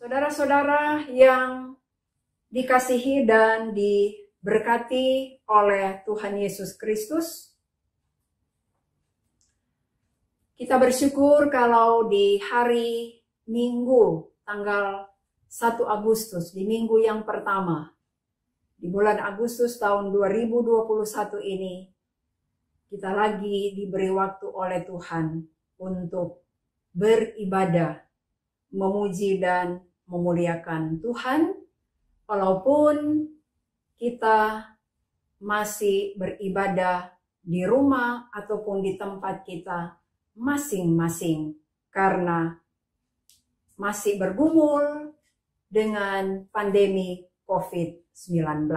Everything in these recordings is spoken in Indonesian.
Saudara-saudara yang dikasihi dan diberkati oleh Tuhan Yesus Kristus, kita bersyukur kalau di hari Minggu tanggal 1 Agustus, di minggu yang pertama, di bulan Agustus tahun 2021 ini, kita lagi diberi waktu oleh Tuhan untuk beribadah, memuji dan memuliakan Tuhan, walaupun kita masih beribadah di rumah ataupun di tempat kita masing-masing, karena masih bergumul dengan pandemi COVID-19.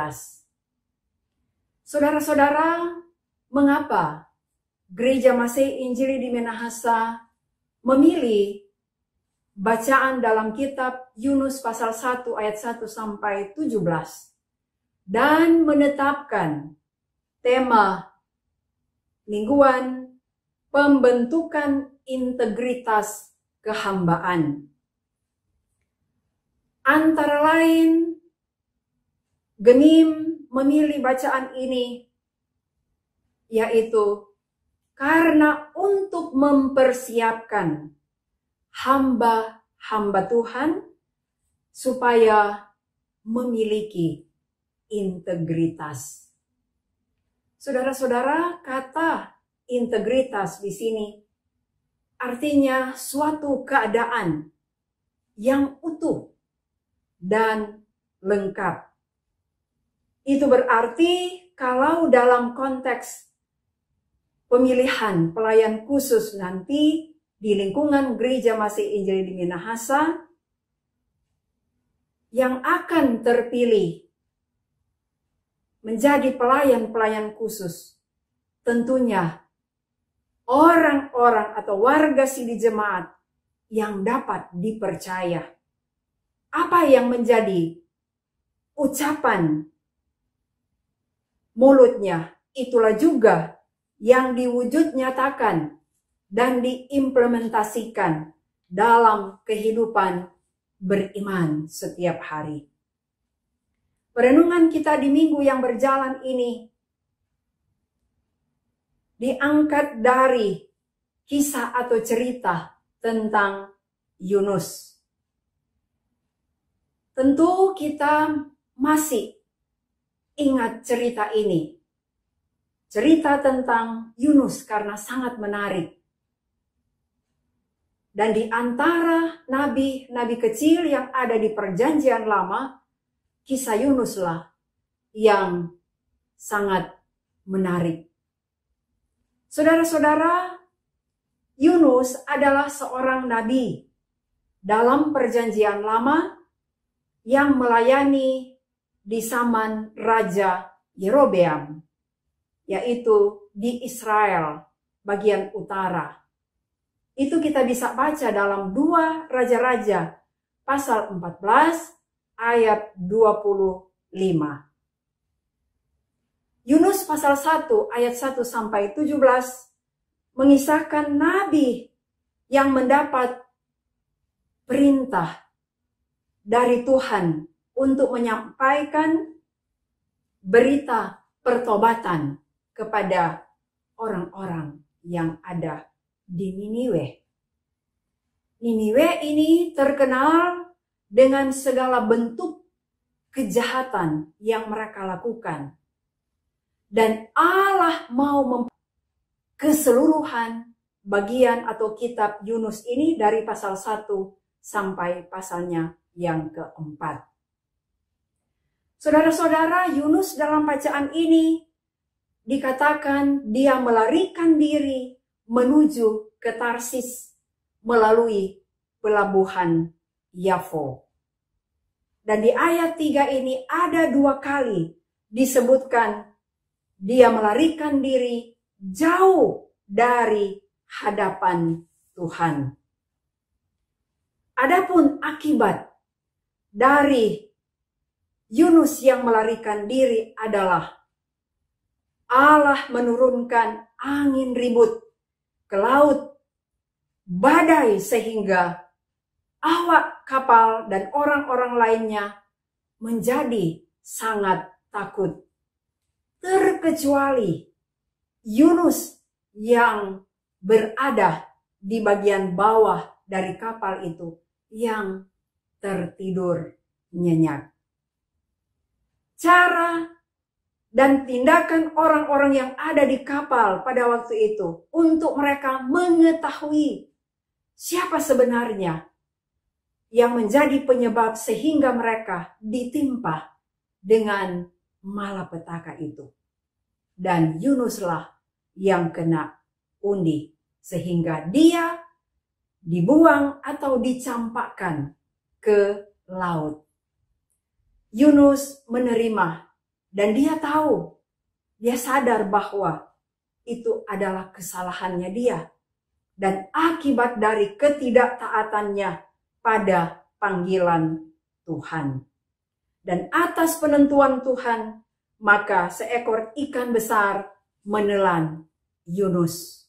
Saudara-saudara, mengapa Gereja Masehi Injili di Minahasa memilih bacaan dalam kitab Yunus pasal 1 ayat 1 sampai 17 dan menetapkan tema mingguan pembentukan integritas kehambaan. Antara lain, Genim memilih bacaan ini yaitu karena untuk mempersiapkan hamba-hamba Tuhan supaya memiliki integritas. Saudara-saudara, kata integritas di sini artinya suatu keadaan yang utuh dan lengkap. Itu berarti kalau dalam konteks pemilihan pelayan khusus nanti di lingkungan Gereja Masehi Injili di Minahasa, yang akan terpilih menjadi pelayan-pelayan khusus, tentunya orang-orang atau warga sidi jemaat yang dapat dipercaya. Apa yang menjadi ucapan mulutnya, itulah juga yang diwujud nyatakan dan diimplementasikan dalam kehidupan beriman setiap hari. Perenungan kita di minggu yang berjalan ini diangkat dari kisah atau cerita tentang Yunus. Tentu kita masih ingat cerita ini. Cerita tentang Yunus karena sangat menarik. Dan di antara nabi-nabi kecil yang ada di Perjanjian Lama, kisah Yunuslah yang sangat menarik. Saudara-saudara, Yunus adalah seorang nabi dalam Perjanjian Lama yang melayani di zaman Raja Yerobeam, yaitu di Israel bagian utara. Itu kita bisa baca dalam 2 Raja-Raja pasal 14 ayat 25. Yunus pasal 1 ayat 1 sampai 17 mengisahkan nabi yang mendapat perintah dari Tuhan untuk menyampaikan berita pertobatan kepada orang-orang yang ada di Niniwe. Niniwe ini terkenal dengan segala bentuk kejahatan yang mereka lakukan. Dan Allah mau keseluruhan bagian atau kitab Yunus ini dari pasal 1 sampai pasalnya yang keempat. Saudara-saudara, Yunus dalam bacaan ini dikatakan dia melarikan diri menuju ke Tarsis melalui pelabuhan Yafo. Dan di ayat 3 ini ada 2 kali disebutkan dia melarikan diri jauh dari hadapan Tuhan. Adapun akibat dari Yunus yang melarikan diri adalah Allah menurunkan angin ribut ke laut, badai, sehingga awak kapal dan orang-orang lainnya menjadi sangat takut. Terkecuali Yunus yang berada di bagian bawah dari kapal itu yang tertidur nyenyak. Cara dan tindakan orang-orang yang ada di kapal pada waktu itu untuk mereka mengetahui siapa sebenarnya yang menjadi penyebab sehingga mereka ditimpa dengan malapetaka itu. Dan Yunuslah yang kena undi sehingga dia dibuang atau dicampakkan ke laut. Yunus menerima dan dia tahu, dia sadar bahwa itu adalah kesalahannya dia dan akibat dari ketidaktaatannya pada panggilan Tuhan. Dan atas penentuan Tuhan, maka seekor ikan besar menelan Yunus.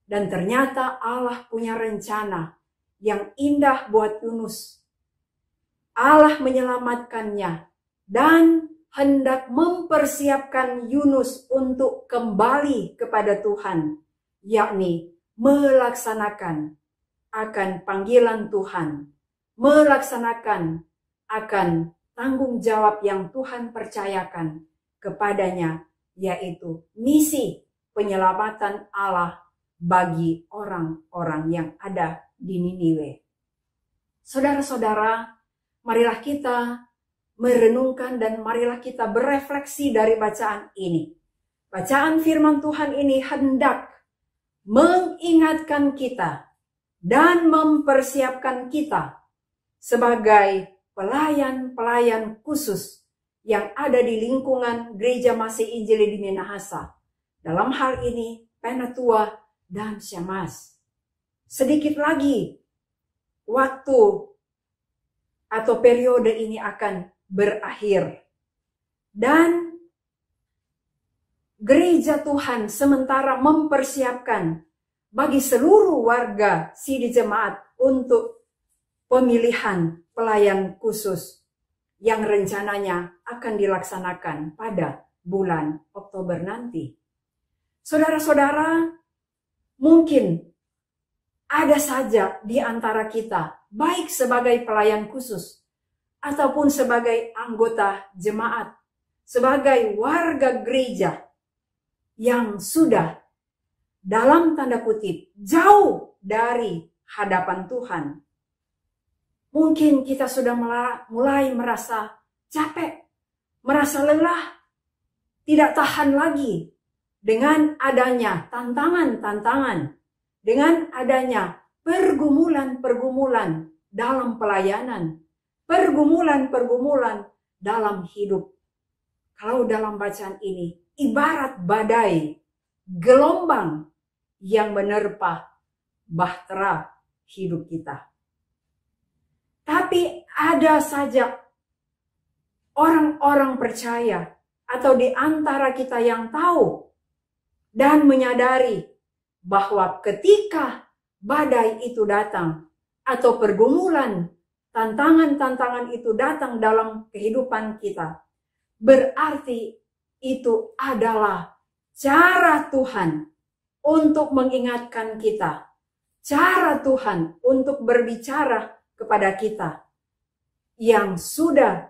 Dan ternyata Allah punya rencana yang indah buat Yunus. Allah menyelamatkannya dan hendak mempersiapkan Yunus untuk kembali kepada Tuhan, yakni melaksanakan akan panggilan Tuhan, melaksanakan akan tanggung jawab yang Tuhan percayakan kepadanya, yaitu misi penyelamatan Allah bagi orang-orang yang ada di Niniwe. Saudara-saudara, marilah kita merenungkan dan marilah kita berefleksi dari bacaan ini. Bacaan firman Tuhan ini hendak mengingatkan kita dan mempersiapkan kita sebagai pelayan-pelayan khusus yang ada di lingkungan Gereja Masih Injili di Minahasa. Dalam hal ini, Penatua dan Syammas. Sedikit lagi waktu atau periode ini akan berakhir. Dan Gereja Tuhan sementara mempersiapkan bagi seluruh warga Sidi Jemaat untuk pemilihan pelayan khusus yang rencananya akan dilaksanakan pada bulan Oktober nanti. Saudara-saudara, mungkin ada saja di antara kita, baik sebagai pelayan khusus ataupun sebagai anggota jemaat, sebagai warga gereja yang sudah dalam tanda kutip jauh dari hadapan Tuhan. Mungkin kita sudah mulai merasa capek, merasa lelah, tidak tahan lagi dengan adanya tantangan-tantangan, dengan adanya pergumulan-pergumulan dalam pelayanan, pergumulan-pergumulan dalam hidup. Kalau dalam bacaan ini, ibarat badai, gelombang yang menerpa bahtera hidup kita. Tapi ada saja orang-orang percaya atau di antara kita yang tahu dan menyadari bahwa ketika badai itu datang atau pergumulan, tantangan-tantangan itu datang dalam kehidupan kita, berarti itu adalah cara Tuhan untuk mengingatkan kita, cara Tuhan untuk berbicara kepada kita yang sudah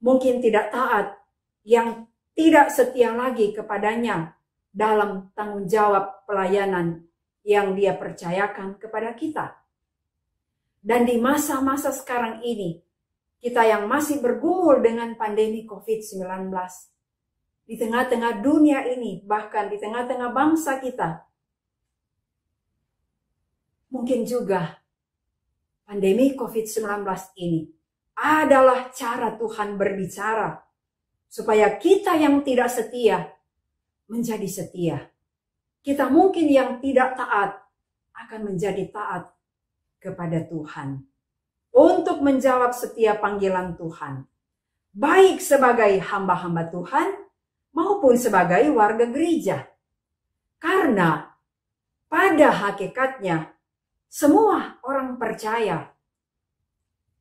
mungkin tidak taat, yang tidak setia lagi kepadanya dalam tanggung jawab pelayanan yang dia percayakan kepada kita. Dan di masa-masa sekarang ini, kita yang masih bergumul dengan pandemi COVID-19, di tengah-tengah dunia ini, bahkan di tengah-tengah bangsa kita, mungkin juga pandemi COVID-19 ini adalah cara Tuhan berbicara supaya kita yang tidak setia menjadi setia. Kita mungkin yang tidak taat akan menjadi taat kepada Tuhan untuk menjawab setiap panggilan Tuhan, baik sebagai hamba-hamba Tuhan maupun sebagai warga gereja. Karena pada hakikatnya semua orang percaya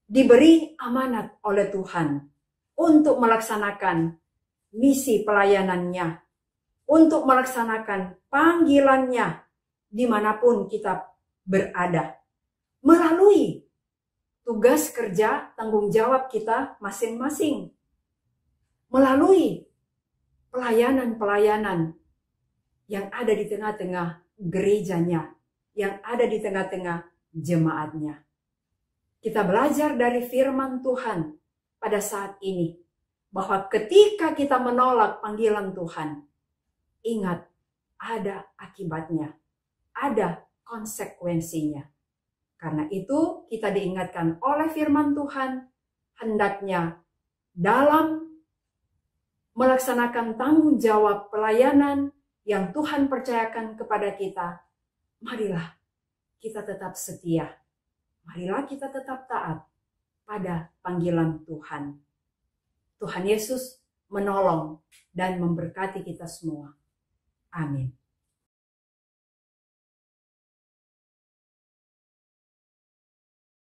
diberi amanat oleh Tuhan untuk melaksanakan misi pelayanannya, untuk melaksanakan panggilannya dimanapun kita berada, melalui tugas kerja tanggung jawab kita masing-masing, melalui pelayanan-pelayanan yang ada di tengah-tengah gerejanya, yang ada di tengah-tengah jemaatnya. Kita belajar dari firman Tuhan pada saat ini, bahwa ketika kita menolak panggilan Tuhan, ingat, ada akibatnya, ada konsekuensinya. Karena itu kita diingatkan oleh firman Tuhan, hendaknya dalam melaksanakan tanggung jawab pelayanan yang Tuhan percayakan kepada kita, marilah kita tetap setia. Marilah kita tetap taat pada panggilan Tuhan. Tuhan Yesus menolong dan memberkati kita semua. Amin.